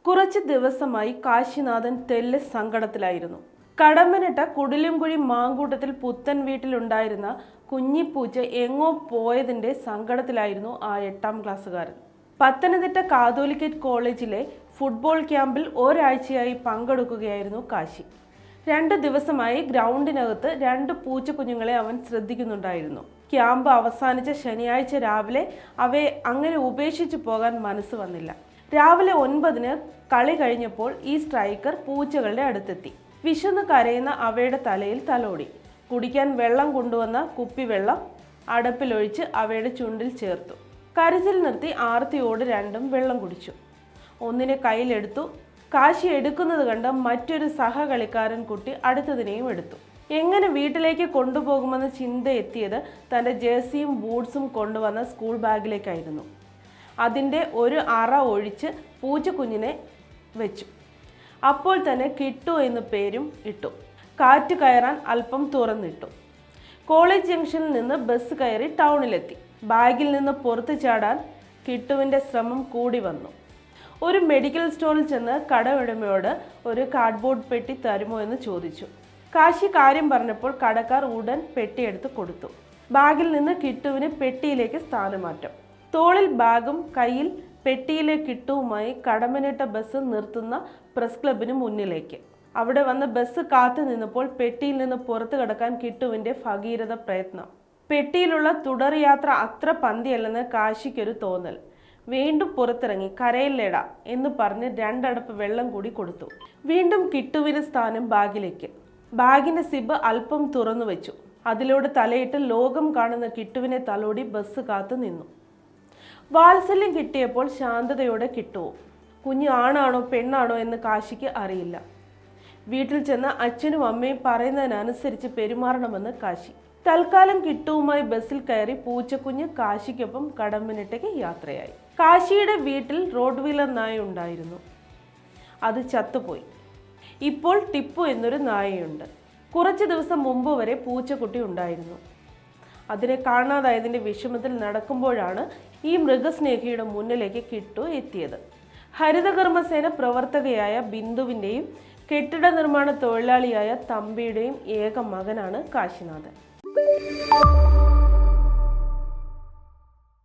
കുറച്ച് ദിവസമായി കാശിനാഥൻ തെല്ല് സങ്കടത്തിലായിരുന്നു. കടമ്പനിട്ട കുടിലുംകുഴി മാങ്കൂട്ടത്തിൽ പുത്തൻ വീട്ടിലുണ്ടായിരുന്ന കുഞ്ഞിപ്പൂച്ച എങ്ങോ പോയതിൻ്റെ സങ്കടത്തിലായിരുന്നു ആ 8ാം ക്ലാസ്സുകാരൻ. പത്തനംതിട്ട കാതോലിക്കറ്റ് കോളേജിലെ ഫുട്ബോൾ ക്യാമ്പിൽ ഒരാഴ്ചയായി പങ്കെടുക്കുകയായിരുന്നു കാശി. 2 ദിവസമായി ഗ്രൗണ്ടിനകത്ത് 2 പൂച്ചക്കുഞ്ഞുങ്ങളെ അവൻ ശ്രദ്ധിക്കുന്നുണ്ടായിരുന്നു. ക്യാമ്പ് അവസാനിച്ച ശനിയാഴ്ച രാവിലെ അവയെ അങ്ങനെ ഉപേക്ഷിച്ചു പോകാൻ മനസ്സ് വന്നില്ല. രാവിലെ 9-ന് കളി കഴിഞ്ഞപ്പോൾ ഈ സ്ട്രൈക്കർ പൂച്ചകളുടെ അടുത്തെത്തി. വിശന്ന് കരയുന്ന അവയുടെ തലയിൽ തലോടി. കുടിക്കാൻ വെള്ളം കൊണ്ടുവന്ന കുപ്പിവെള്ളം അടപ്പിലൊഴിച്ച് അവയുടെ ചുണ്ടിൽ ചേർത്തു. കരച്ചിൽ നിർത്തി ആർത്തിയോട് രണ്ടും വെള്ളം കുടിച്ചു. ഒന്നിനെ കയ്യിലെടുത്തു. കാശി എടുക്കുന്നത് കണ്ട് മറ്റൊരു സഹകളിക്കാരൻ കുട്ടി അടുത്തതിനെയും എടുത്തു. എങ്ങനെ വീട്ടിലേക്ക് കൊണ്ടുപോകുമെന്ന ചിന്ത എത്തിയത് തൻ്റെ ജേഴ്സിയും ബൂട്ട്സും കൊണ്ടുവന്ന സ്കൂൾ ബാഗിലേക്കായിരുന്നു. അതിൻ്റെ ഒരു അറ ഒഴിച്ച് പൂച്ചക്കുഞ്ഞിനെ വെച്ചു. അപ്പോൾ തന്നെ കിട്ടു എന്ന് പേരും ഇട്ടു. കാറ്റ് കയറാൻ അല്പം തുറന്നിട്ടു. കോളേജ് ജംഗ്ഷനിൽ നിന്ന് ബസ് കയറി ടൗണിലെത്തി. ബാഗിൽ നിന്ന് പുറത്തു ചാടാൻ കിട്ടുവിൻ്റെ ശ്രമം കൂടി വന്നു. ഒരു മെഡിക്കൽ സ്റ്റോറിൽ ചെന്ന് കടയുടമയോട് ഒരു കാർഡ്ബോർഡ് പെട്ടി തരുമോ എന്ന് ചോദിച്ചു. കാശി കാര്യം പറഞ്ഞപ്പോൾ കടക്കാർ ഉടൻ പെട്ടിയെടുത്ത് കൊടുത്തു. ബാഗിൽ നിന്ന് കിട്ടുവിന് പെട്ടിയിലേക്ക് സ്ഥാനമാറ്റം. തോളിൽ ബാഗും കയ്യിൽ പെട്ടിയിലെ കിട്ടുവുമായി കടമ്പനിട്ട ബസ് നിർത്തുന്ന പ്രസ് ക്ലബിന് മുന്നിലേക്ക്. അവിടെ വന്ന് ബസ് കാത്തു നിന്നപ്പോൾ പെട്ടിയിൽ നിന്ന് പുറത്തു കടക്കാൻ കിട്ടുവിൻ്റെ ഭഗീരഥ പ്രയത്നം. പെട്ടിയിലുള്ള തുടർ യാത്ര അത്ര പന്തിയല്ലെന്ന് കാശിക്കൊരു തോന്നൽ. വീണ്ടും പുറത്തിറങ്ങി. കരയില്ലേടാ എന്ന് പറഞ്ഞ് 2 അടപ്പ് വെള്ളം കൂടി കൊടുത്തു. വീണ്ടും കിട്ടുവിന് സ്ഥാനം ബാഗിലേക്ക്. ബാഗിന്റെ സിബ് അല്പം തുറന്നു വെച്ചു. അതിലൂടെ തലയിട്ട് ലോകം കാണുന്ന കിട്ടുവിനെ തലോടി ബസ് കാത്തു നിന്നു. വാത്സല്യം കിട്ടിയപ്പോൾ ശാന്തതയോടെ കിട്ടുവോ. കുഞ്ഞ് ആണാണോ പെണ്ണാണോ എന്ന് കാശിക്ക് അറിയില്ല. വീട്ടിൽ ചെന്ന് അച്ഛനും അമ്മയും പറയുന്നതിനനുസരിച്ച് പെരുമാറണമെന്ന് കാശി. തൽക്കാലം കിട്ടുവുമായി ബസ്സിൽ കയറി പൂച്ചക്കുഞ്ഞ് കാശിക്കൊപ്പം കടമ്പനിട്ടയ്ക്ക് യാത്രയായി. കാശിയുടെ വീട്ടിൽ റോഡ് വീലർ നായ ഉണ്ടായിരുന്നു. അത് ചത്തുപോയി. ഇപ്പോൾ ടിപ്പു എന്നൊരു നായയുണ്ട്. കുറച്ച് ദിവസം മുമ്പ് വരെ പൂച്ചക്കുട്ടി ഉണ്ടായിരുന്നു. അതിനെ കാണാതായതിൻ്റെ വിഷമത്തിൽ നടക്കുമ്പോഴാണ് ഈ മൃഗസ്നേഹിയുടെ മുന്നിലേക്ക് കിട്ടു എത്തിയത്. ഹരിതകർമ്മസേന പ്രവർത്തകയായ ബിന്ദുവിൻ്റെയും കെട്ടിട നിർമ്മാണ തൊഴിലാളിയായ തമ്പിയുടെയും ഏക മകനാണ് കാശിനാഥൻ.